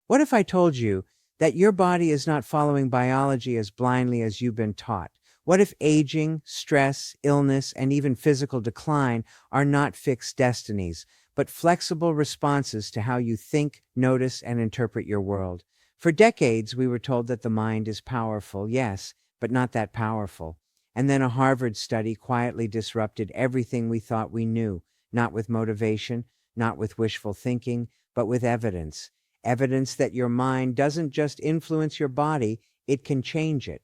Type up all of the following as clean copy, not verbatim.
What if I told you that your body is not following biology as blindly as you've been taught? What if aging, stress, illness, and even physical decline are not fixed destinies, but flexible responses to how you think, notice, and interpret your world? For decades, we were told that the mind is powerful, yes, but not that powerful. And then a Harvard study quietly disrupted everything we thought we knew, not with motivation, not with wishful thinking, but with evidence. Evidence that your mind doesn't just influence your body, it can change it.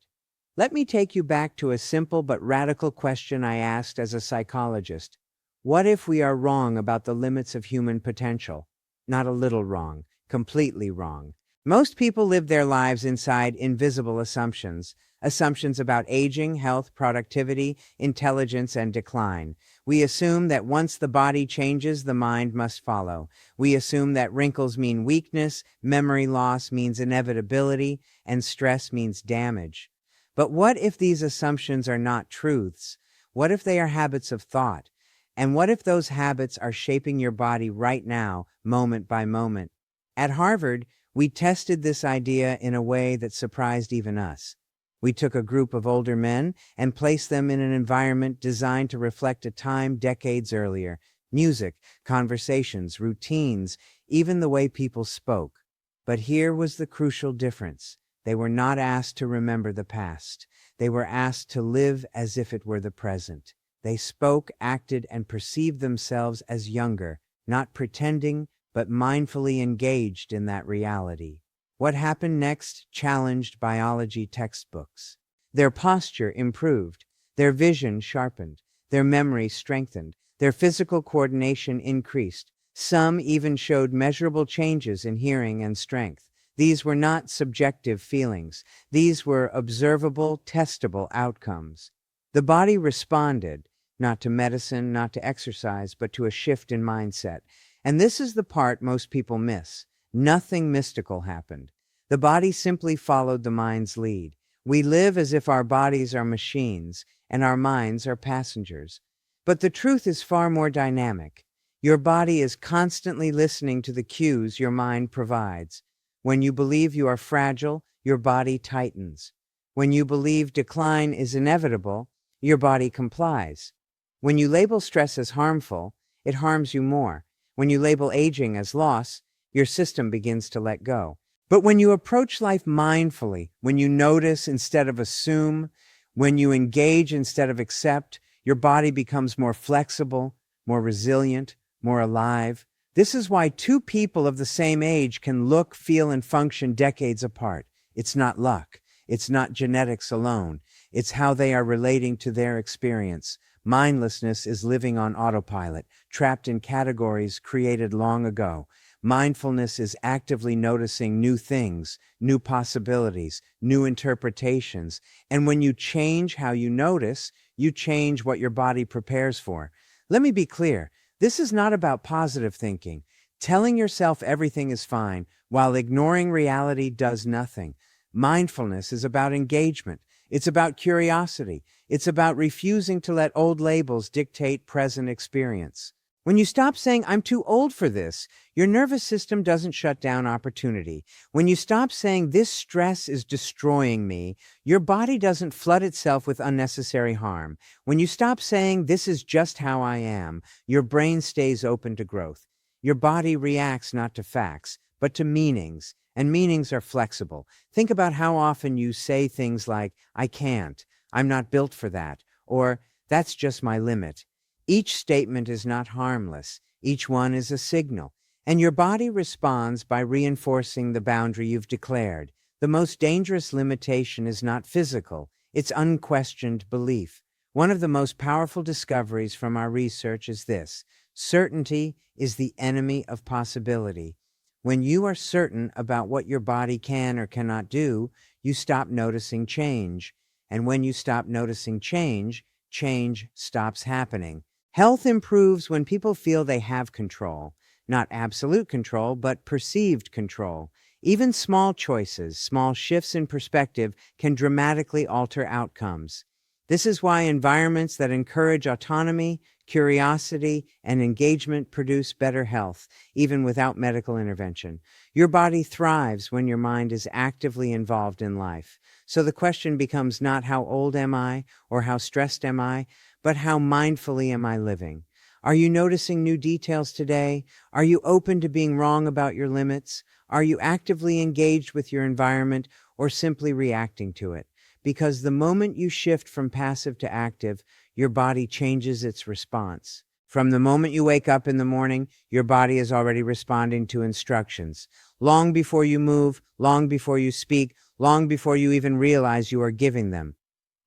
Let me take you back to a simple but radical question I asked as a psychologist. What if we are wrong about the limits of human potential? Not a little wrong, completely wrong. Most people live their lives inside invisible assumptions. Assumptions about aging, health, productivity, intelligence, and decline. We assume that once the body changes, the mind must follow. We assume that wrinkles mean weakness, memory loss means inevitability, and stress means damage. But what if these assumptions are not truths? What if they are habits of thought? And what if those habits are shaping your body right now, moment by moment? At Harvard, we tested this idea in a way that surprised even us. We took a group of older men and placed them in an environment designed to reflect a time decades earlier. Music, conversations, routines, even the way people spoke. But here was the crucial difference. They were not asked to remember the past. They were asked to live as if it were the present. They spoke, acted, and perceived themselves as younger, not pretending, but mindfully engaged in that reality. What happened next challenged biology textbooks. Their posture improved, their vision sharpened, their memory strengthened, their physical coordination increased. Some even showed measurable changes in hearing and strength. These were not subjective feelings. These were observable, testable outcomes. The body responded, not to medicine, not to exercise, but to a shift in mindset. And this is the part most people miss. Nothing mystical happened. The body simply followed the mind's lead. We live as if our bodies are machines and our minds are passengers. But the truth is far more dynamic. Your body is constantly listening to the cues your mind provides. When you believe you are fragile, your body tightens. When you believe decline is inevitable, your body complies. When you label stress as harmful, it harms you more. When you label aging as loss, your system begins to let go. But when you approach life mindfully, when you notice instead of assume, when you engage instead of accept, your body becomes more flexible, more resilient, more alive. This is why two people of the same age can look, feel, and function decades apart. It's not luck. It's not genetics alone. It's how they are relating to their experience. Mindlessness is living on autopilot, trapped in categories created long ago. Mindfulness is actively noticing new things, new possibilities, new interpretations. And when you change how you notice, you change what your body prepares for. Let me be clear. This is not about positive thinking. Telling yourself everything is fine while ignoring reality does nothing. Mindfulness is about engagement. It's about curiosity. It's about refusing to let old labels dictate present experience. When you stop saying, "I'm too old for this," your nervous system doesn't shut down opportunity. When you stop saying, "This stress is destroying me," your body doesn't flood itself with unnecessary harm. When you stop saying, "This is just how I am," your brain stays open to growth. Your body reacts not to facts, but to meanings, and meanings are flexible. Think about how often you say things like, "I can't," "I'm not built for that," or "That's just my limit." Each statement is not harmless. Each one is a signal. And your body responds by reinforcing the boundary you've declared. The most dangerous limitation is not physical. It's unquestioned belief. One of the most powerful discoveries from our research is this: certainty is the enemy of possibility. When you are certain about what your body can or cannot do, you stop noticing change. And when you stop noticing change, change stops happening. Health improves when people feel they have control. Not absolute control, but perceived control. Even small choices, small shifts in perspective can dramatically alter outcomes. This is why environments that encourage autonomy, Curiosity and engagement produce better health, even without medical intervention. Your body thrives when your mind is actively involved in life. So the question becomes not how old am I or how stressed am I, but how mindfully am I living? Are you noticing new details today? Are you open to being wrong about your limits? Are you actively engaged with your environment or simply reacting to it? Because the moment you shift from passive to active, your body changes its response. From the moment you wake up in the morning, your body is already responding to instructions. Long before you move, long before you speak, long before you even realize you are giving them.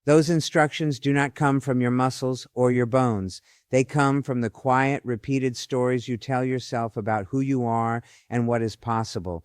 Those instructions do not come from your muscles or your bones. They come from the quiet, repeated stories you tell yourself about who you are and what is possible.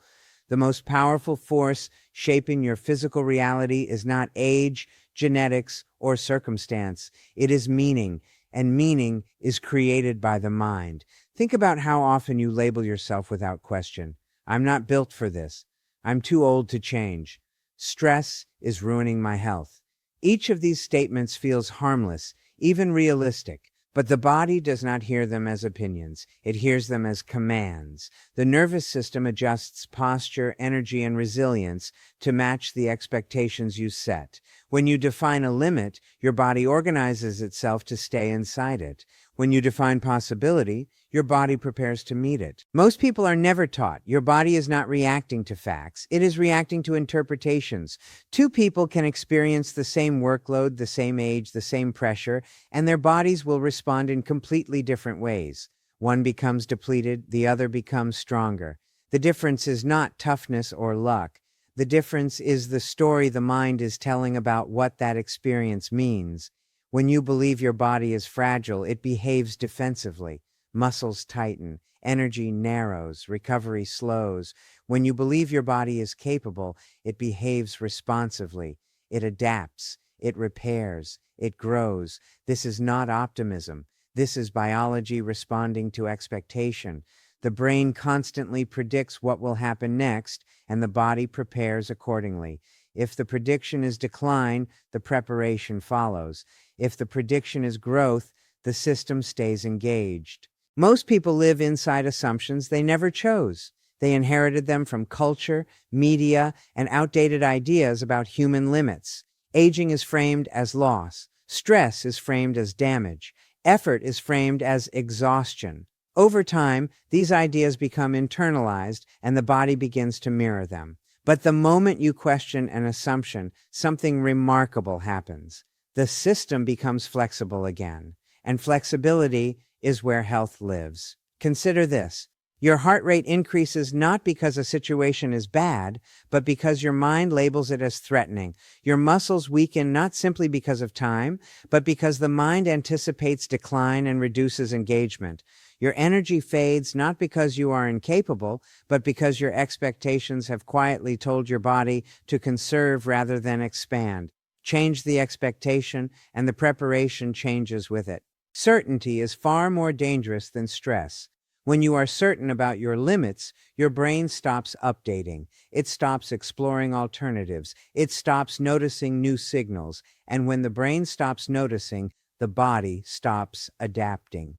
The most powerful force shaping your physical reality is not age, genetics, or circumstance. It is meaning, and meaning is created by the mind. Think about how often you label yourself without question. I'm not built for this. I'm too old to change. Stress is ruining my health. Each of these statements feels harmless, even realistic, but the body does not hear them as opinions. It hears them as commands. The nervous system adjusts posture, energy, and resilience to match the expectations you set. When you define a limit, your body organizes itself to stay inside it. When you define possibility, your body prepares to meet it. Most people are never taught. Your body is not reacting to facts. It is reacting to interpretations. Two people can experience the same workload, the same age, the same pressure, and their bodies will respond in completely different ways. One becomes depleted, the other becomes stronger. The difference is not toughness or luck. The difference is the story the mind is telling about what that experience means. When you believe your body is fragile, it behaves defensively. Muscles tighten, energy narrows, recovery slows. When you believe your body is capable, it behaves responsively. It adapts, it repairs, it grows. This is not optimism. This is biology responding to expectation. The brain constantly predicts what will happen next, and the body prepares accordingly. If the prediction is decline, the preparation follows. If the prediction is growth, the system stays engaged. Most people live inside assumptions they never chose. They inherited them from culture, media, and outdated ideas about human limits. Aging is framed as loss. Stress is framed as damage. Effort is framed as exhaustion. Over time, these ideas become internalized, and the body begins to mirror them. But the moment you question an assumption, something remarkable happens. The system becomes flexible again, and flexibility is where health lives. Consider this. Your heart rate increases not because a situation is bad, but because your mind labels it as threatening. Your muscles weaken not simply because of time, but because the mind anticipates decline and reduces engagement. Your energy fades not because you are incapable, but because your expectations have quietly told your body to conserve rather than expand. Change the expectation, and the preparation changes with it. Certainty is far more dangerous than stress. When you are certain about your limits, your brain stops updating. It stops exploring alternatives. It stops noticing new signals. And when the brain stops noticing, the body stops adapting.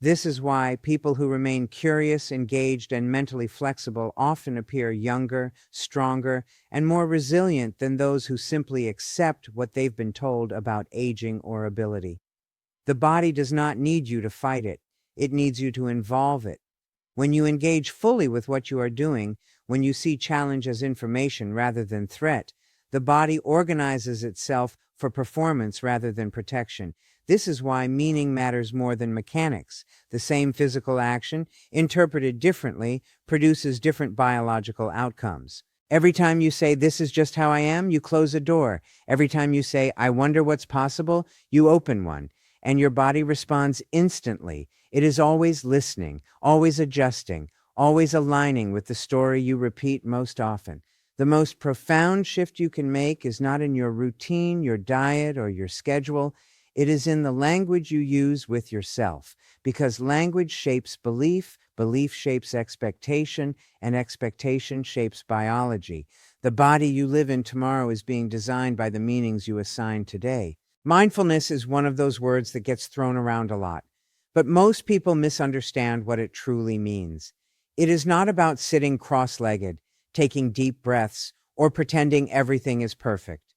This is why people who remain curious, engaged, and mentally flexible often appear younger, stronger, and more resilient than those who simply accept what they've been told about aging or ability. The body does not need you to fight it. It needs you to involve it. When you engage fully with what you are doing, when you see challenge as information rather than threat, the body organizes itself for performance rather than protection. This is why meaning matters more than mechanics. The same physical action, interpreted differently, produces different biological outcomes. Every time you say, "This is just how I am," you close a door. Every time you say, "I wonder what's possible," you open one. And your body responds instantly. It is always listening, always adjusting, always aligning with the story you repeat most often. The most profound shift you can make is not in your routine, your diet, or your schedule. It is in the language you use with yourself, because language shapes belief, belief shapes expectation, and expectation shapes biology. The body you live in tomorrow is being designed by the meanings you assign today. Mindfulness is one of those words that gets thrown around a lot. But most people misunderstand what it truly means. It is not about sitting cross-legged, taking deep breaths, or pretending everything is perfect.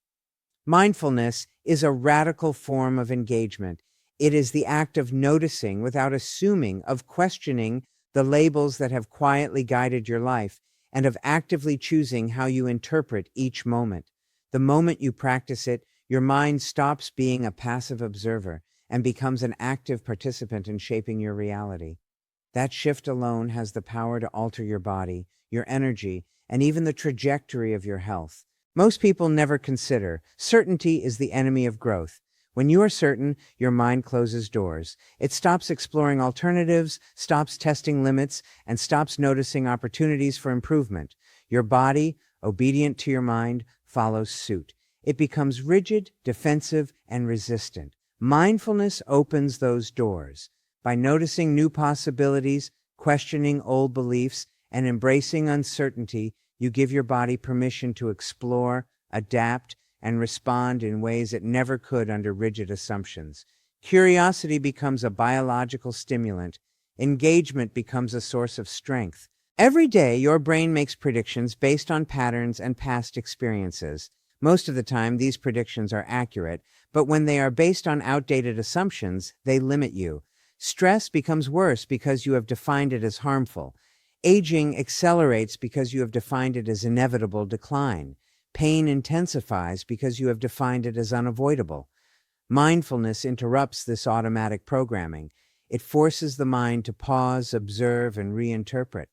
Mindfulness is a radical form of engagement. It is the act of noticing without assuming, of questioning the labels that have quietly guided your life, and of actively choosing how you interpret each moment. The moment you practice it, your mind stops being a passive observer and becomes an active participant in shaping your reality. That shift alone has the power to alter your body, your energy, and even the trajectory of your health. Most people never consider certainty is the enemy of growth. When you are certain, your mind closes doors. It stops exploring alternatives, stops testing limits, and stops noticing opportunities for improvement. Your body, obedient to your mind, follows suit. It becomes rigid, defensive, and resistant. Mindfulness opens those doors. By noticing new possibilities, questioning old beliefs, and embracing uncertainty, you give your body permission to explore, adapt, and respond in ways it never could under rigid assumptions. Curiosity becomes a biological stimulant. Engagement becomes a source of strength. Every day, your brain makes predictions based on patterns and past experiences. Most of the time, these predictions are accurate, but when they are based on outdated assumptions, they limit you. Stress becomes worse because you have defined it as harmful. Aging accelerates because you have defined it as inevitable decline. Pain intensifies because you have defined it as unavoidable. Mindfulness interrupts this automatic programming. It forces the mind to pause, observe, and reinterpret.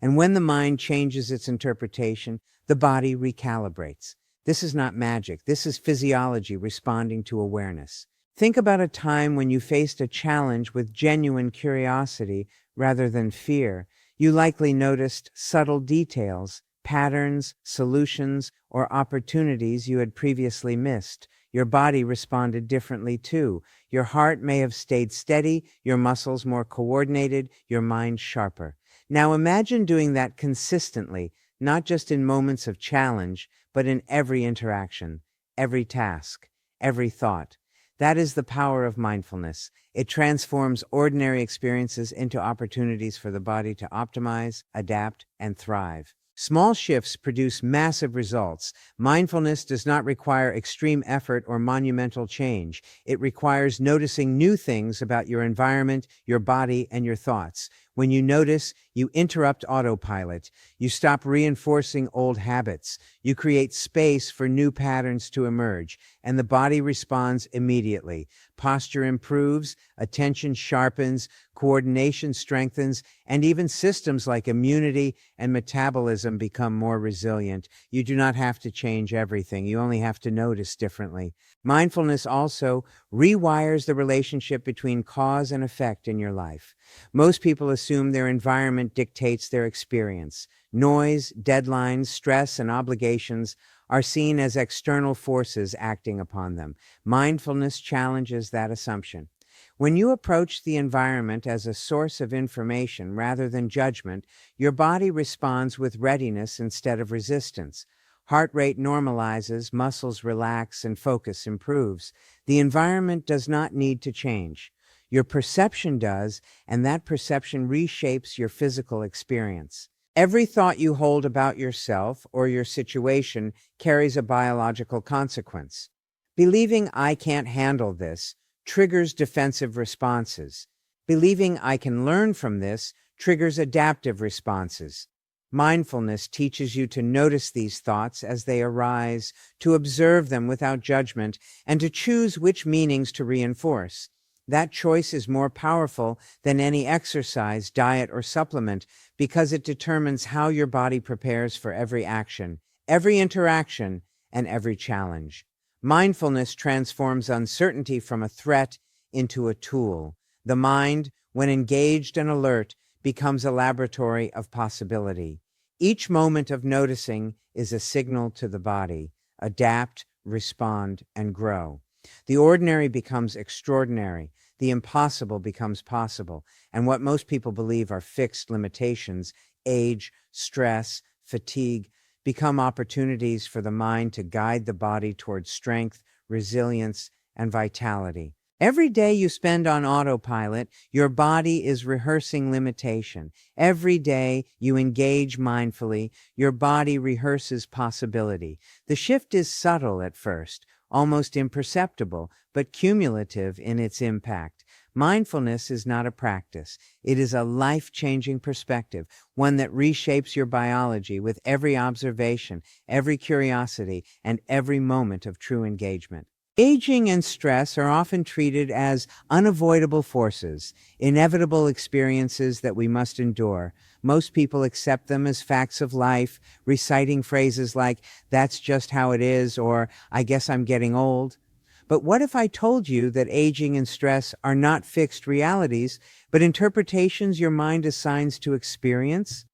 And when the mind changes its interpretation, the body recalibrates. This is not magic. This is physiology responding to awareness. Think about a time when you faced a challenge with genuine curiosity rather than fear. You likely noticed subtle details, patterns, solutions, or opportunities you had previously missed. Your body responded differently too. Your heart may have stayed steady, your muscles more coordinated, your mind sharper. Now imagine doing that consistently, not just in moments of challenge, but in every interaction, every task, every thought. That is the power of mindfulness. It transforms ordinary experiences into opportunities for the body to optimize, adapt, and thrive. Small shifts produce massive results. Mindfulness does not require extreme effort or monumental change. It requires noticing new things about your environment, your body, and your thoughts. When you notice, you interrupt autopilot. You stop reinforcing old habits. You create space for new patterns to emerge, and the body responds immediately. Posture improves, attention sharpens, coordination strengthens, and even systems like immunity and metabolism become more resilient. You do not have to change everything. You only have to notice differently. Mindfulness also rewires the relationship between cause and effect in your life. Most people assume their environment dictates their experience. Noise, deadlines, stress, and obligations are seen as external forces acting upon them. Mindfulness challenges that assumption. When you approach the environment as a source of information rather than judgment, your body responds with readiness instead of resistance. Heart rate normalizes, muscles relax, and focus improves. The environment does not need to change. Your perception does, and that perception reshapes your physical experience. Every thought you hold about yourself or your situation carries a biological consequence. Believing I can't handle this triggers defensive responses. Believing I can learn from this triggers adaptive responses. Mindfulness teaches you to notice these thoughts as they arise, to observe them without judgment, and to choose which meanings to reinforce. That choice is more powerful than any exercise, diet, or supplement because it determines how your body prepares for every action, every interaction, and every challenge. Mindfulness transforms uncertainty from a threat into a tool. The mind, when engaged and alert, becomes a laboratory of possibility. Each moment of noticing is a signal to the body. Adapt, respond, and grow. The ordinary becomes extraordinary. The impossible becomes possible. And what most people believe are fixed limitations, age, stress, fatigue, become opportunities for the mind to guide the body towards strength, resilience, and vitality. Every day you spend on autopilot, your body is rehearsing limitation. Every day you engage mindfully, your body rehearses possibility. The shift is subtle at first, almost imperceptible, but cumulative in its impact. Mindfulness is not a practice. It is a life-changing perspective, one that reshapes your biology with every observation, every curiosity, and every moment of true engagement. Aging and stress are often treated as unavoidable forces, inevitable experiences that we must endure. Most people accept them as facts of life, reciting phrases like, "That's just how it is," or "I guess I'm getting old." But what if I told you that aging and stress are not fixed realities, but interpretations your mind assigns to experience?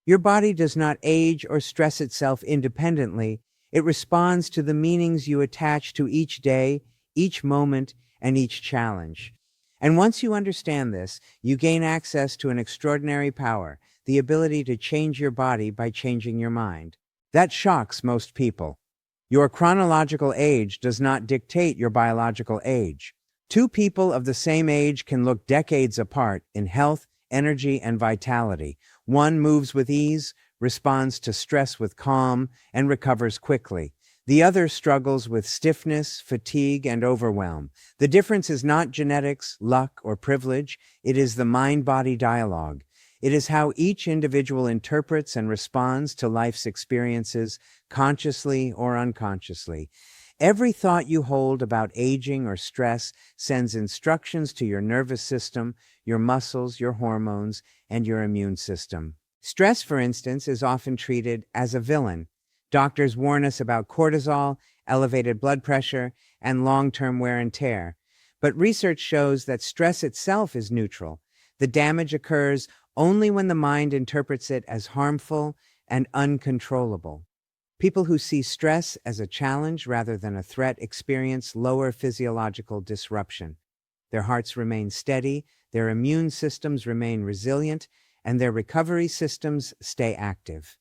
Your body does not age or stress itself independently. It responds to the meanings you attach to each day, each moment, and each challenge. And once you understand this, you gain access to an extraordinary power, the ability to change your body by changing your mind. That shocks most people. Your chronological age does not dictate your biological age. Two people of the same age can look decades apart in health, energy, and vitality. One moves with ease, responds to stress with calm, and recovers quickly. The other struggles with stiffness, fatigue, and overwhelm. The difference is not genetics, luck, or privilege. It is the mind-body dialogue. It is how each individual interprets and responds to life's experiences, consciously or unconsciously. Every thought you hold about aging or stress sends instructions to your nervous system, your muscles, your hormones, and your immune system. Stress, for instance, is often treated as a villain. Doctors warn us about cortisol, elevated blood pressure, and long-term wear and tear. But research shows that stress itself is neutral. The damage occurs only when the mind interprets it as harmful and uncontrollable. People who see stress as a challenge rather than a threat experience lower physiological disruption. Their hearts remain steady, their immune systems remain resilient, and their recovery systems stay active.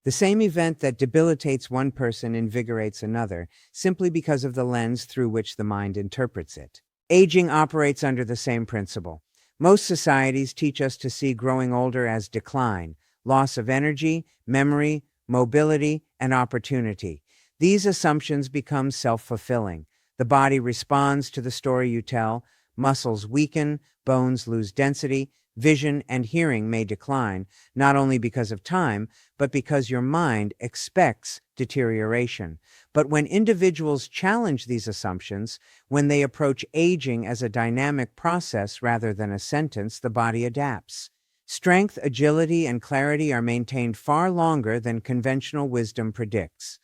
The same event that debilitates one person invigorates another, simply because of the lens through which the mind interprets it. Aging operates under the same principle. Most societies teach us to see growing older as decline, loss of energy, memory, mobility, and opportunity. These assumptions become self-fulfilling. The body responds to the story you tell, muscles weaken, bones lose density, vision and hearing may decline, not only because of time, but because your mind expects deterioration. But when individuals challenge these assumptions, when they approach aging as a dynamic process rather than a sentence, the body adapts. Strength, agility, and clarity are maintained far longer than conventional wisdom predicts.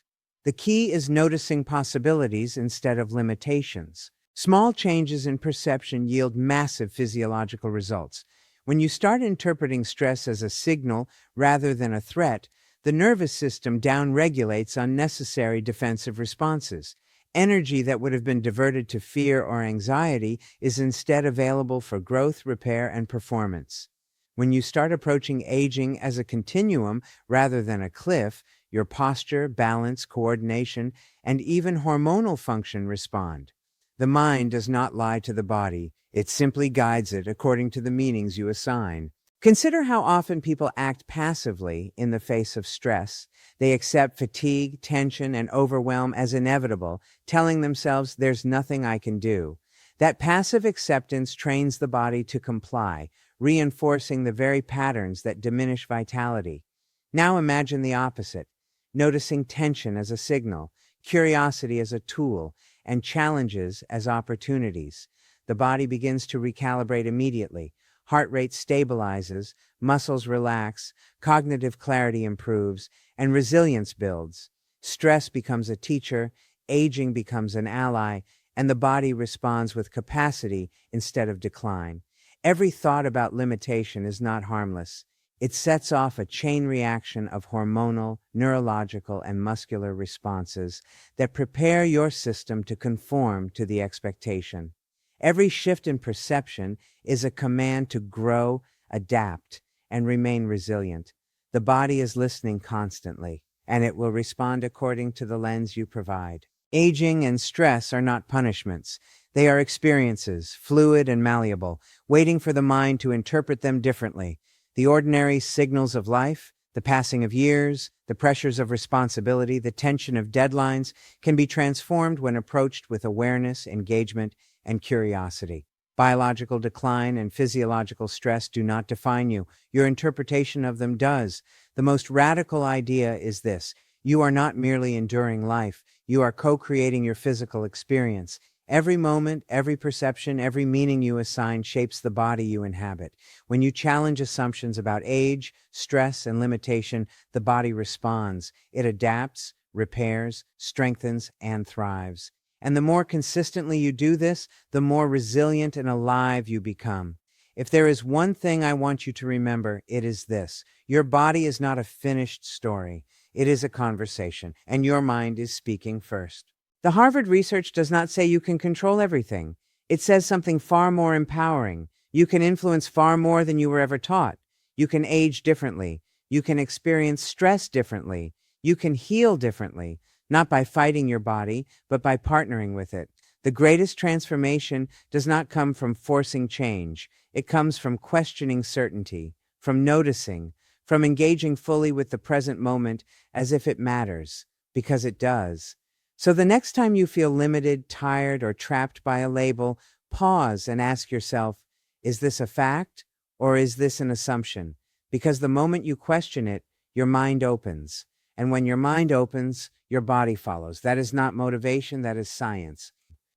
The key is noticing possibilities instead of limitations. Small changes in perception yield massive physiological results. When you start interpreting stress as a signal rather than a threat, the nervous system downregulates unnecessary defensive responses. Energy that would have been diverted to fear or anxiety is instead available for growth, repair, and performance. When you start approaching aging as a continuum rather than a cliff, your posture, balance, coordination, and even hormonal function respond. The mind does not lie to the body. It simply guides it according to the meanings you assign. Consider how often people act passively in the face of stress. They accept fatigue, tension, and overwhelm as inevitable, telling themselves, "There's nothing I can do." That passive acceptance trains the body to comply, reinforcing the very patterns that diminish vitality. Now imagine the opposite, noticing tension as a signal, curiosity as a tool, and challenges as opportunities. The body begins to recalibrate immediately. Heart rate stabilizes, muscles relax, cognitive clarity improves, and resilience builds. Stress becomes a teacher, aging becomes an ally, and the body responds with capacity instead of decline. Every thought about limitation is not harmless. It sets off a chain reaction of hormonal, neurological, and muscular responses that prepare your system to conform to the expectation. Every shift in perception is a command to grow, adapt, and remain resilient. The body is listening constantly, and it will respond according to the lens you provide. Aging and stress are not punishments. They are experiences, fluid and malleable, waiting for the mind to interpret them differently. The ordinary signals of life, the passing of years, the pressures of responsibility, the tension of deadlines, can be transformed when approached with awareness, engagement, and curiosity. Biological decline and physiological stress do not define you. Your interpretation of them does. The most radical idea is this: you are not merely enduring life, you are co-creating your physical experience. Every moment, every perception, every meaning you assign shapes the body you inhabit. When you challenge assumptions about age, stress, and limitation, the body responds. It adapts, repairs, strengthens, and thrives. And the more consistently you do this, the more resilient and alive you become. If there is one thing I want you to remember, it is this: your body is not a finished story. It is a conversation, and your mind is speaking first. The Harvard research does not say you can control everything. It says something far more empowering. You can influence far more than you were ever taught. You can age differently. You can experience stress differently. You can heal differently, not by fighting your body, but by partnering with it. The greatest transformation does not come from forcing change. It comes from questioning certainty, from noticing, from engaging fully with the present moment as if it matters, because it does. So the next time you feel limited, tired, or trapped by a label, pause and ask yourself, is this a fact or is this an assumption? Because the moment you question it, your mind opens. And when your mind opens, your body follows. That is not motivation, that is science.